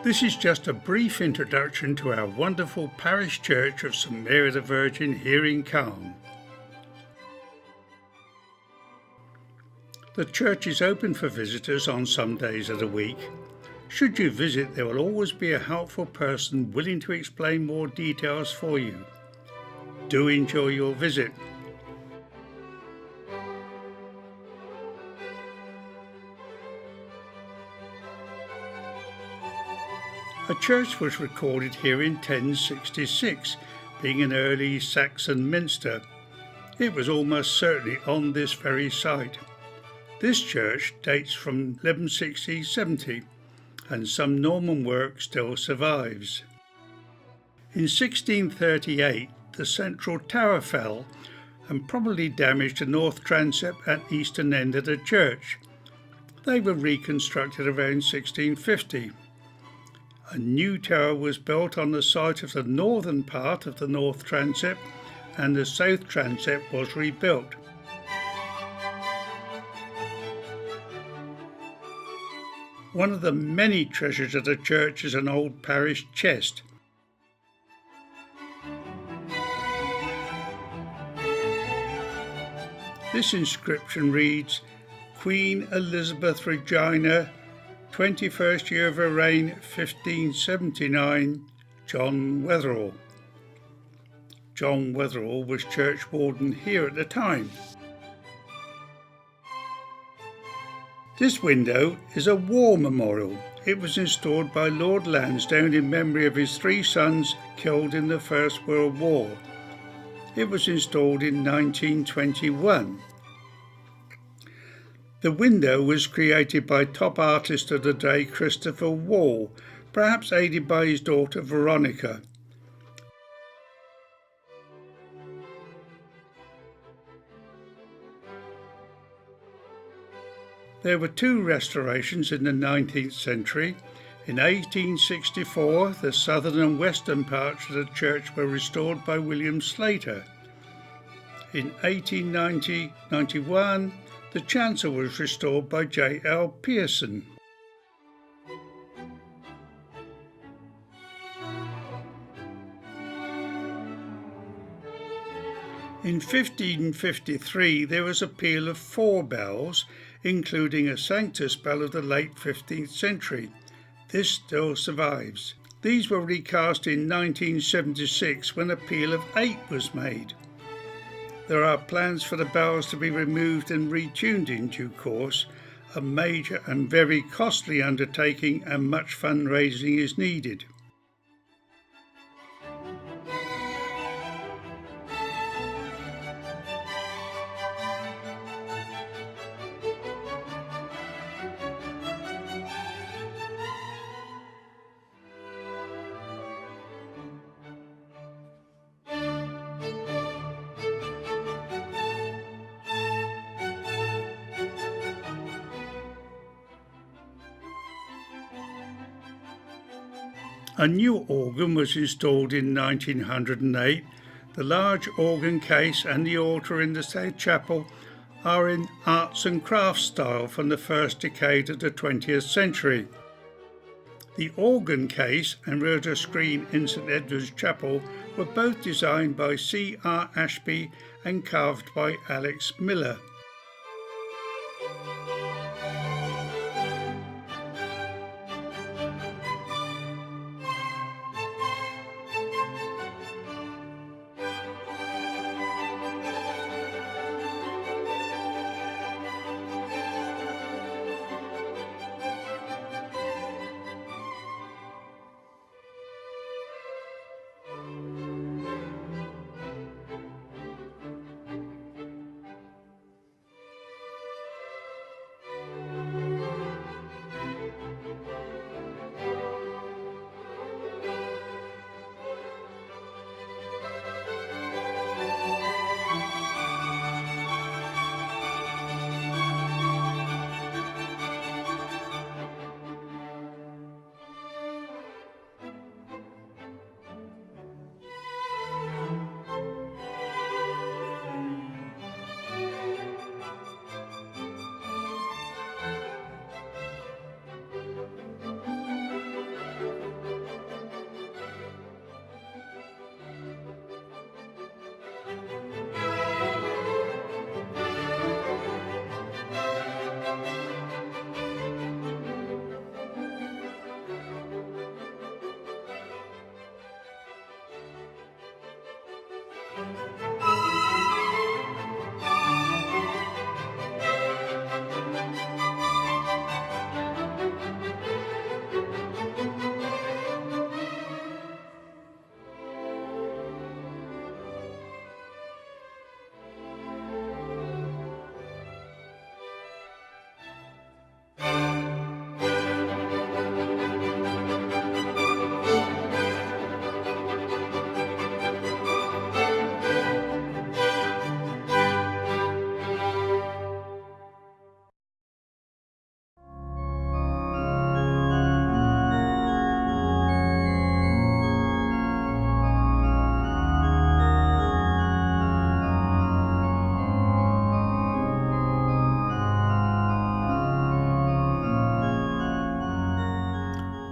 This is just a brief introduction to our wonderful parish church of St Mary the Virgin here in Calne. The church is open for visitors on some days of the week. Should you visit, there will always be a helpful person willing to explain more details for you. Do enjoy your visit. A church was recorded here in 1066, being an early Saxon minster. It was almost certainly on this very site. This church dates from 1160-70, and some Norman work still survives. In 1638, the central tower fell and probably damaged the north transept at the eastern end of the church. They were reconstructed around 1650. A new tower was built on the site of the northern part of the north transept, and the south transept was rebuilt. One of the many treasures of the church is an old parish chest. This inscription reads, Queen Elizabeth Regina, 21st year of her reign, 1579, John Wetherall. John Wetherall was church warden here at the time. This window is a war memorial. It was installed by Lord Lansdowne in memory of his 3 sons killed in the First World War. It was installed in 1921. The window was created by top artist of the day Christopher Wall, perhaps aided by his daughter Veronica. There were 2 restorations in the 19th century. In 1864, the southern and western parts of the church were restored by William Slater. In 1890-91, the chancel was restored by J.L. Pearson. In 1553 there was a peal of 4 bells, including a Sanctus bell of the late 15th century. This still survives. These were recast in 1976 when a peal of 8 was made. There are plans for the bells to be removed and retuned in due course. A major and very costly undertaking, and much fundraising is needed. A new organ was installed in 1908. The large organ case and the altar in the South Chapel are in arts and crafts style from the first decade of the 20th century. The organ case and rear screen in St Edward's Chapel were both designed by C.R. Ashby and carved by Alex Miller.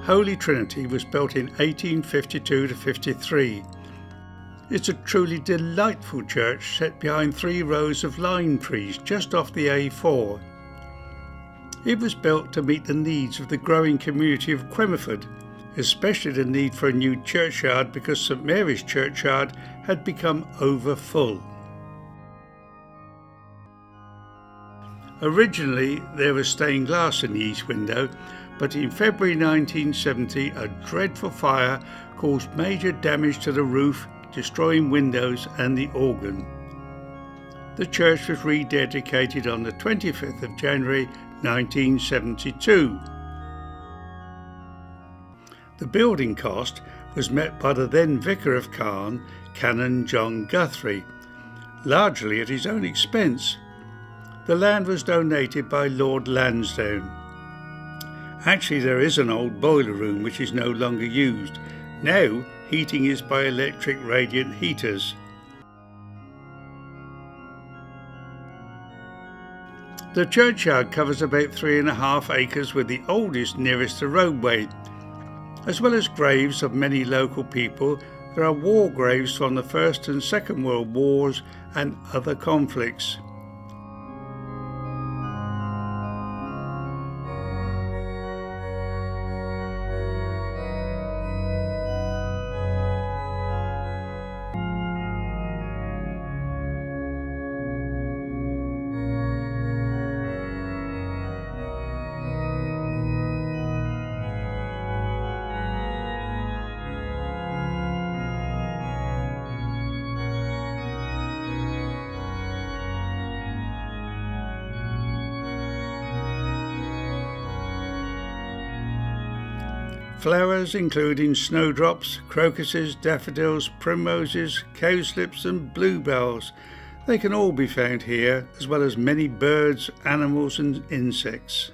Holy Trinity was built in 1852 to 53. It's a truly delightful church set behind 3 rows of lime trees just off the A4. It was built to meet the needs of the growing community of Quemmerford, especially the need for a new churchyard because St Mary's churchyard had become overfull. Originally there was stained glass in the east window, but in February 1970 a dreadful fire caused major damage to the roof, destroying windows and the organ. The church was rededicated on the 25th of January 1972. The building cost was met by the then Vicar of Calne, Canon John Guthrie, largely at his own expense. The land was donated by Lord Lansdowne. Actually, there is an old boiler room which is no longer used. Now, heating is by electric radiant heaters. The churchyard covers about 3.5 acres, with the oldest nearest the roadway. As well as graves of many local people, there are war graves from the First and Second World Wars and other conflicts. Flowers including snowdrops, crocuses, daffodils, primroses, cowslips and bluebells. They can all be found here, as well as many birds, animals and insects.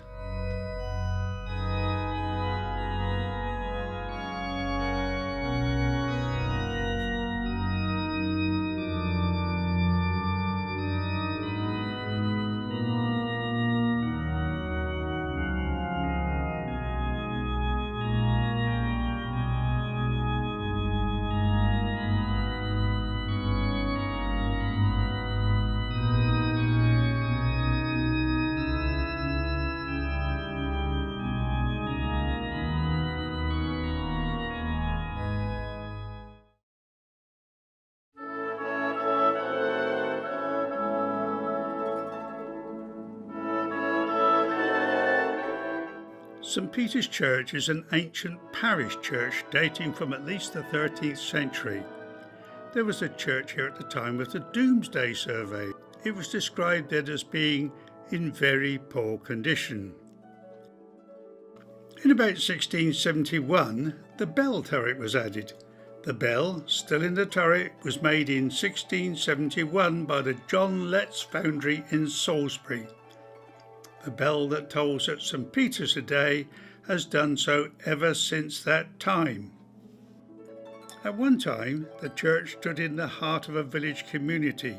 St Peter's Church is an ancient parish church dating from at least the 13th century. There was a church here at the time of the Domesday Survey. It was described then as being in very poor condition. In about 1671, the bell turret was added. The bell, still in the turret, was made in 1671 by the John Letts Foundry in Salisbury. The bell that tolls at St Peter's today has done so ever since that time. At one time, the church stood in the heart of a village community.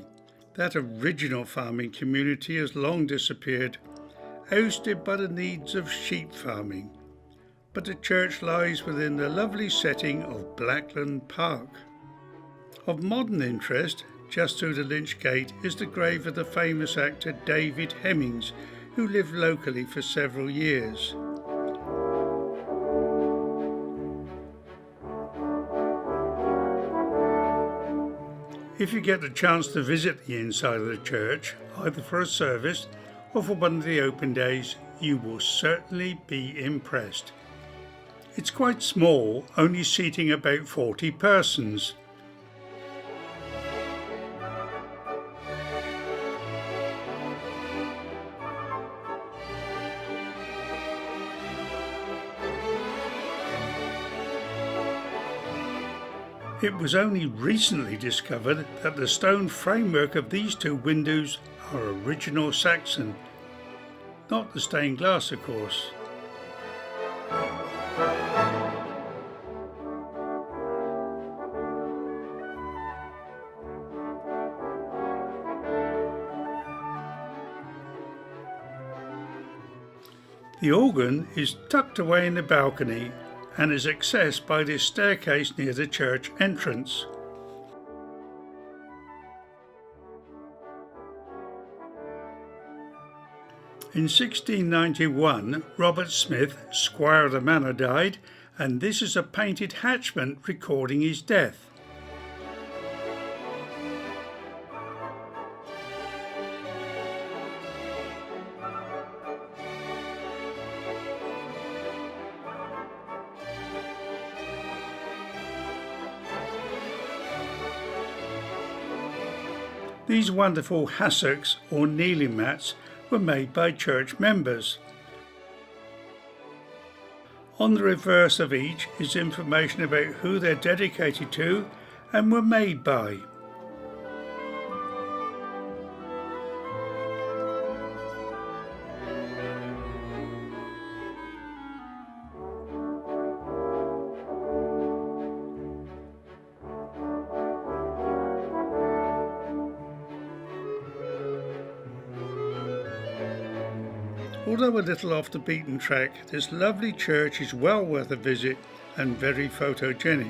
That original farming community has long disappeared, ousted by the needs of sheep farming. But the church lies within the lovely setting of Blacklands Park. Of modern interest, just through the Lynch Gate, is the grave of the famous actor David Hemmings, who lived locally for several years. If you get the chance to visit the inside of the church, either for a service or for one of the open days, you will certainly be impressed. It's quite small, only seating about 40 persons. It was only recently discovered that the stone framework of these 2 windows are original Saxon, not the stained glass, of course. The organ is tucked away in the balcony, and is accessed by this staircase near the church entrance. In 1691, Robert Smith, squire of the manor, died, and this is a painted hatchment recording his death. These wonderful hassocks or kneeling mats were made by church members. On the reverse of each is information about who they're dedicated to and were made by. Although a little off the beaten track, this lovely church is well worth a visit and very photogenic.